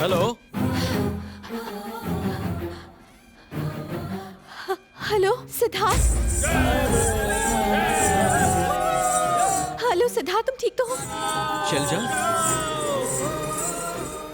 Hello. Hello Siddharth. Hello Siddharth, तुम ठीक तो हो? शैलजा।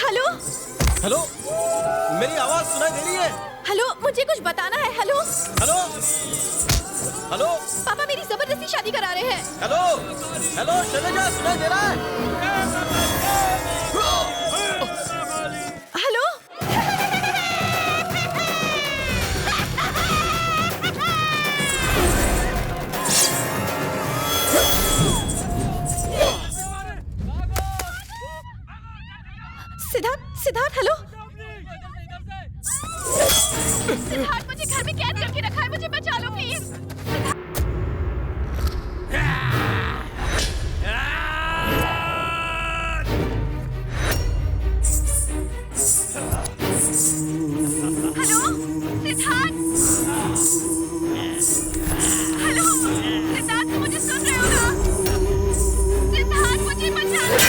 हेलो हेलो, मेरी आवाज सुनाई दे रही है? हेलो, मुझे कुछ बताना है। हेलो हेलो हेलो पापा मेरी जबरदस्ती शादी करा रहे हैं। हेलो हेलो शैलजा, सुनाई दे रहा है? Hello Siddharth, Siddharth hello. सिद्धार्थ, मुझे घर में कैद करके रखा है, मुझे बचा लो please. Hello Siddharth. Hello Siddharth, तुम मुझे सुन रहे हो ना? सिद्धार्थ, मुझे बचा लो।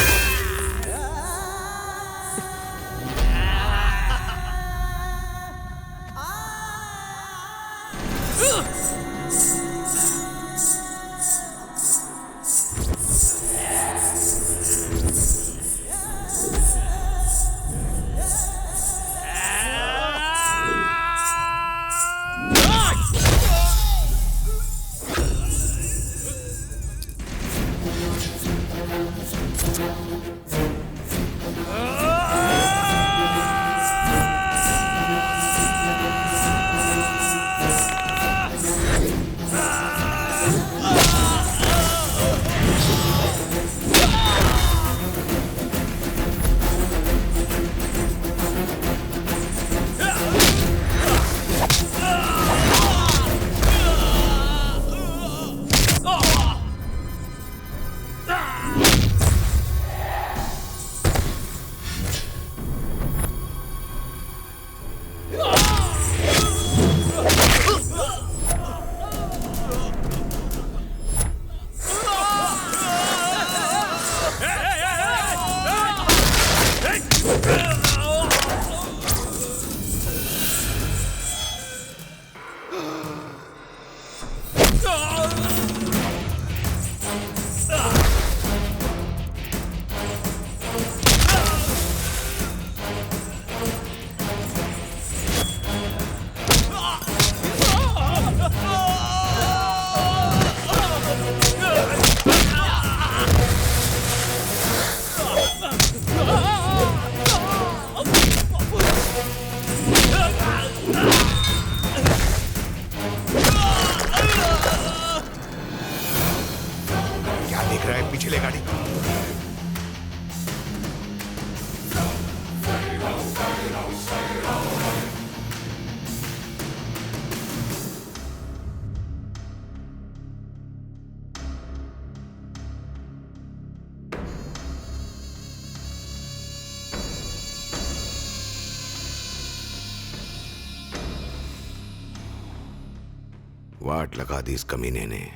क्या देख रहा है? पीछे ले गाड़ी। वाट लगा दी इस कमीने ने।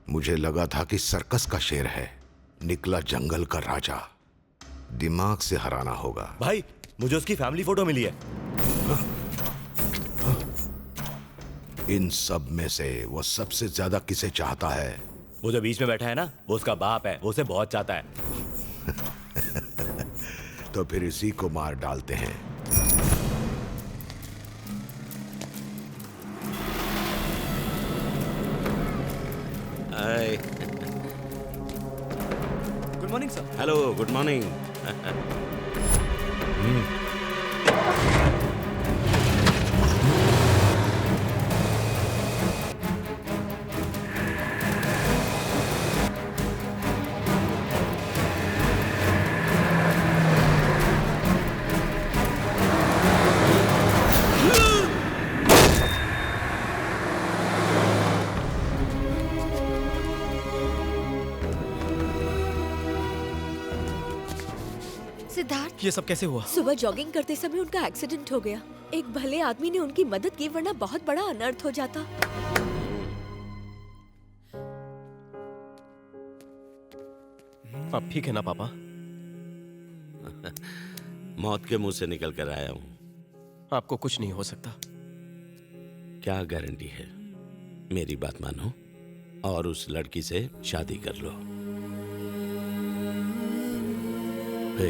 मुझे लगा था कि सर्कस का शेर है, निकला जंगल का राजा। दिमाग से हराना होगा। भाई, मुझे उसकी फैमिली फोटो मिली है। इन सब में से वो सबसे ज्यादा किसे चाहता है? वो जो बीच में बैठा है ना, वो उसका बाप है। वो उसे बहुत चाहता है। तो फिर इसी को मार डालते हैं। Hi. Good morning sir. Hello, good morning. Siddharth, ये सब कैसे हुआ? सुबह जॉगिंग करते समय उनका एक्सीडेंट हो गया। एक भले आदमी ने उनकी मदद की, वरना बहुत बड़ा अनर्थ हो जाता। अब ठीक है ना पापा? मौत के मुंह से निकल कर आया हूं। आपको कुछ नहीं हो सकता। क्या गारंटी है? मेरी बात मानो और उस लड़की से शादी कर लो। हे,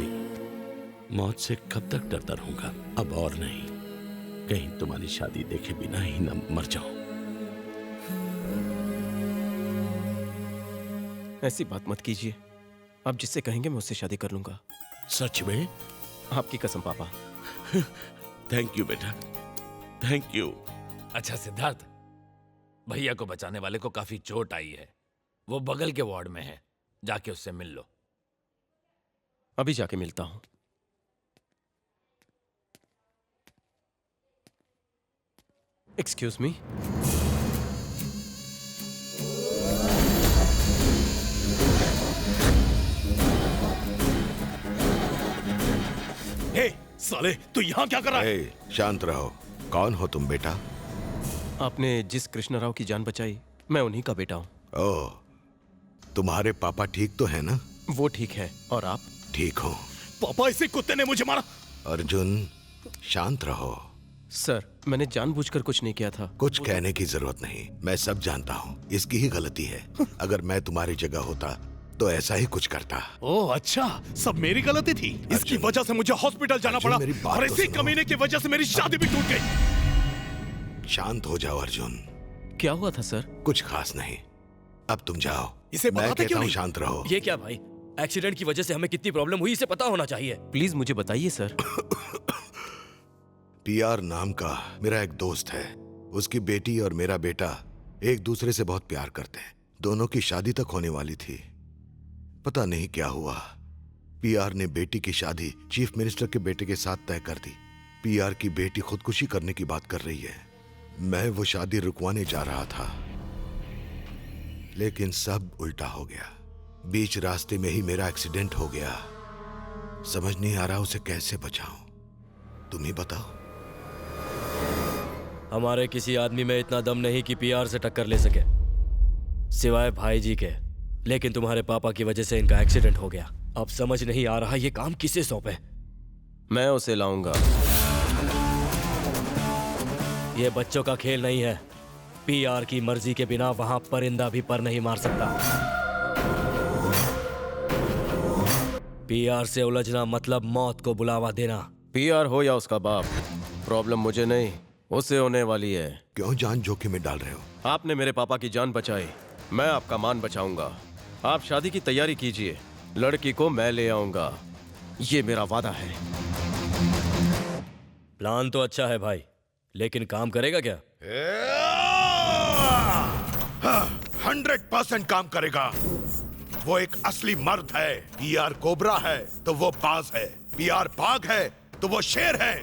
मौत से कब तक डरता रहूंगा? अब और नहीं। कहीं तुम्हारी शादी देखे बिना ही न मर जाऊं। ऐसी बात मत कीजिए। आप जिससे कहेंगे मैं उससे शादी कर लूंगा। सच में? आपकी कसम पापा। थैंक यू बेटा, थैंक यू। अच्छा सिद्धार्थ, भैया को बचाने वाले को काफी चोट आई है। वो बगल के वार्ड में है, जाके उससे मिल लो। अभी जाके मिलता हूं। Excuse me. हे साले, तू यहाँ क्या कर रहा है? ए, शांत रहो। कौन हो तुम बेटा? आपने जिस कृष्ण राव की जान बचाई, मैं उन्हीं का बेटा हूं। ओह, तुम्हारे पापा ठीक तो है ना? वो ठीक है, और आप? ठीक हो। पापा, इसी कुत्ते ने मुझे मारा। अर्जुन, शांत रहो। सर, मैंने जानबूझकर कुछ नहीं किया था। कुछ कहने की जरूरत नहीं, मैं सब जानता हूँ। इसकी ही गलती है। अगर मैं तुम्हारी जगह होता तो ऐसा ही कुछ करता। ओह अच्छा, सब मेरी गलती थी। इसकी वजह से मुझे हॉस्पिटल जाना अर्जुन, पड़ा मेरी बात और तो इसी सुनो। कमीने की वजह से मेरी शादी भी टूट गई। शांत हो जाओ अर्जुन। क्या हुआ था सर? कुछ खास नहीं। अब तुम जाओ। इसे मैं बताते कहता क्यों हूँ नहीं? शांत रहो। ये क्या भाई? एक्सीडेंट की वजह से हमें कितनी प्रॉब्लम हुई इसे पता होना चाहिए। प्लीज मुझे बताइए सर। पीआर नाम का मेरा एक दोस्त है। उसकी बेटी और मेरा बेटा एक दूसरे से बहुत प्यार करते हैं। दोनों की शादी तक होने वाली थी। पता नहीं क्या हुआ, पीआर ने बेटी की शादी चीफ मिनिस्टर के बेटे के साथ तय कर दी। पीआर की बेटी खुदकुशी करने की बात कर रही है। मैं वो शादी रुकवाने जा रहा था, लेकिन सब उल्टा हो गया। बीच रास्ते में ही मेरा एक्सीडेंट हो गया। समझ नहीं आ रहा उसे कैसे बचाऊं। तुम ही बताओ। हमारे किसी आदमी में इतना दम नहीं कि पीआर से टक्कर ले सके, सिवाय भाई जी के। लेकिन तुम्हारे पापा की वजह से इनका एक्सीडेंट हो गया। अब समझ नहीं आ रहा ये काम किसे सौंपे। मैं उसे लाऊंगा। ये बच्चों का खेल नहीं है। पीआर की मर्जी के बिना वहां परिंदा भी पर नहीं मार सकता। पीआर से उलझना मतलब मौत को बुलावा देना। पीआर हो या उसका बाप, प्रॉब्लम मुझे नहीं उसे होने वाली है। क्यों जान जोखिम में डाल रहे हो? आपने मेरे पापा की जान बचाई, मैं आपका मान बचाऊंगा। आप शादी की तैयारी कीजिए, लड़की को मैं ले आऊंगा। ये मेरा वादा है। प्लान तो अच्छा है भाई, लेकिन काम करेगा क्या? 100% काम करेगा। वो एक असली मर्द है। पीआर कोबरा है तो वो बाज है। पीआर बाघ है तो वो शेर है।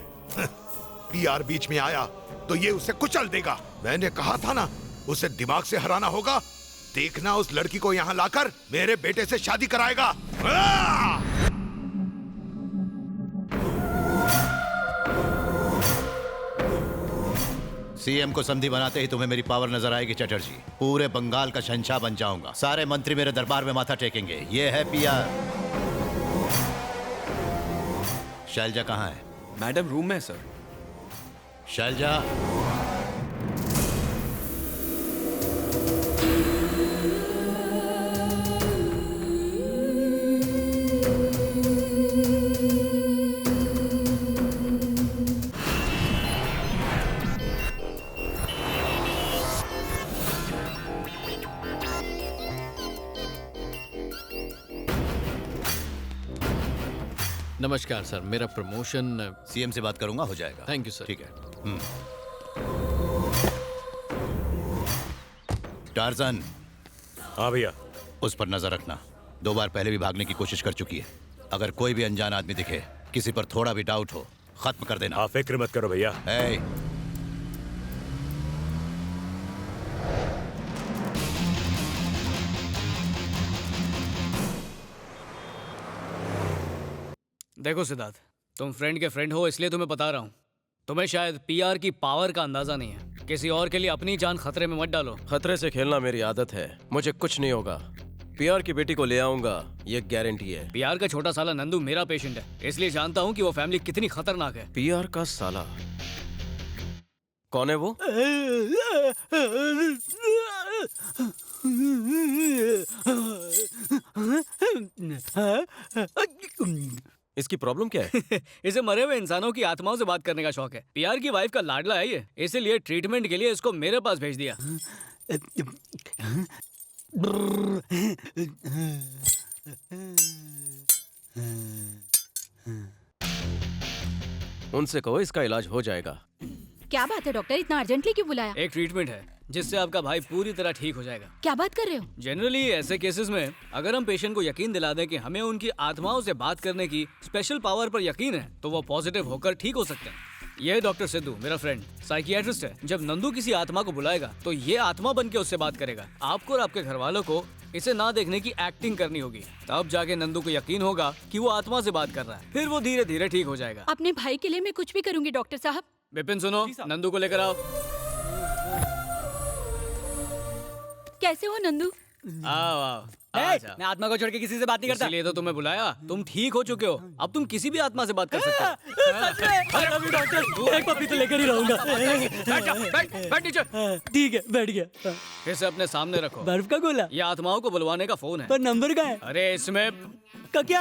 पीआर बीच में आया तो ये उसे कुचल देगा। मैंने कहा था ना, उसे दिमाग से हराना होगा। देखना उस लड़की को यहाँ लाकर मेरे बेटे से शादी कराएगा। सीएम को संधि बनाते ही तुम्हें मेरी पावर नजर आएगी चटर्जी। पूरे बंगाल का शहंशाह बन जाऊंगा। सारे मंत्री मेरे दरबार में माथा टेकेंगे। ये है पीआर। शैलजा कहाँ है? मैडम रूम में है सर। शैलजा, नमस्कार सर, मेरा प्रमोशन। सीएम से बात करूंगा, हो जाएगा। Thank you sir. ठीक है। टार्जन, हाँ भैया। उस पर नजर रखना। 2 बार पहले भी भागने की कोशिश कर चुकी है। अगर कोई भी अनजान आदमी दिखे, किसी पर थोड़ा भी डाउट हो, खत्म कर देना। आप फिक्र मत करो भैया। ए, देखो सिद्धार्थ, तुम फ्रेंड के फ्रेंड हो इसलिए तुम्हें बता रहा हूँ। तुम्हें शायद पीआर की पावर का अंदाजा नहीं है। किसी और के लिए अपनी जान खतरे में मत डालो। खतरे से खेलना मेरी आदत है, मुझे कुछ नहीं होगा। पीआर की बेटी को ले आऊंगा, ये गारंटी है। पीआर का छोटा साला नंदू मेरा पेशेंट है, इसलिए जानता हूँ कि वो फैमिली कितनी खतरनाक है। पीआर का साला कौन है वो? इसकी प्रॉब्लम क्या है? इसे मरे हुए इंसानों की आत्माओं से बात करने का शौक है। पीआर की वाइफ का लाडला है ये, इसीलिए ट्रीटमेंट के लिए इसको मेरे पास भेज दिया। उनसे कहो इसका इलाज हो जाएगा। क्या बात है डॉक्टर, इतना अर्जेंटली क्यों बुलाया? एक ट्रीटमेंट है जिससे आपका भाई पूरी तरह ठीक हो जाएगा। क्या बात कर रहे हो? जनरली ऐसे केसेस में अगर हम पेशेंट को यकीन दिला दें कि हमें उनकी आत्माओं से बात करने की स्पेशल पावर पर यकीन है, तो वो पॉजिटिव होकर ठीक हो सकते हैं। ये डॉक्टर सिद्धू मेरा फ्रेंड साइकियाट्रिस्ट है। जब नंदू किसी आत्मा को बुलाएगा तो ये आत्मा बन के उससे बात करेगा। आपको और आपके घर वालों को इसे ना देखने की एक्टिंग करनी होगी, तब जाके नंदू को यकीन होगा कि वो आत्मा से बात कर रहा है। फिर वो धीरे धीरे ठीक हो जाएगा। अपने भाई के लिए मैं कुछ भी करूंगी डॉक्टर साहब। विपिन सुनो, नंदू को लेकर आओ। कैसे हो नंदू? आओ आओ। मैं आत्मा को छोड़ के किसी से बात नहीं करता, इसलिए तो तुम्हें बुलाया। तुम ठीक हो चुके हो, अब तुम किसी भी आत्मा से बात कर सकते हो। डॉक्टर एक पपी तो लेकर ही रहूंगा। बैठ नीचे। ठीक है, बैठ गया। इसे अपने सामने रखो। बर्फ का गोला? ये आत्माओं को बुलवाने का फोन है। पर नंबर का है? अरे इसमें का क्या?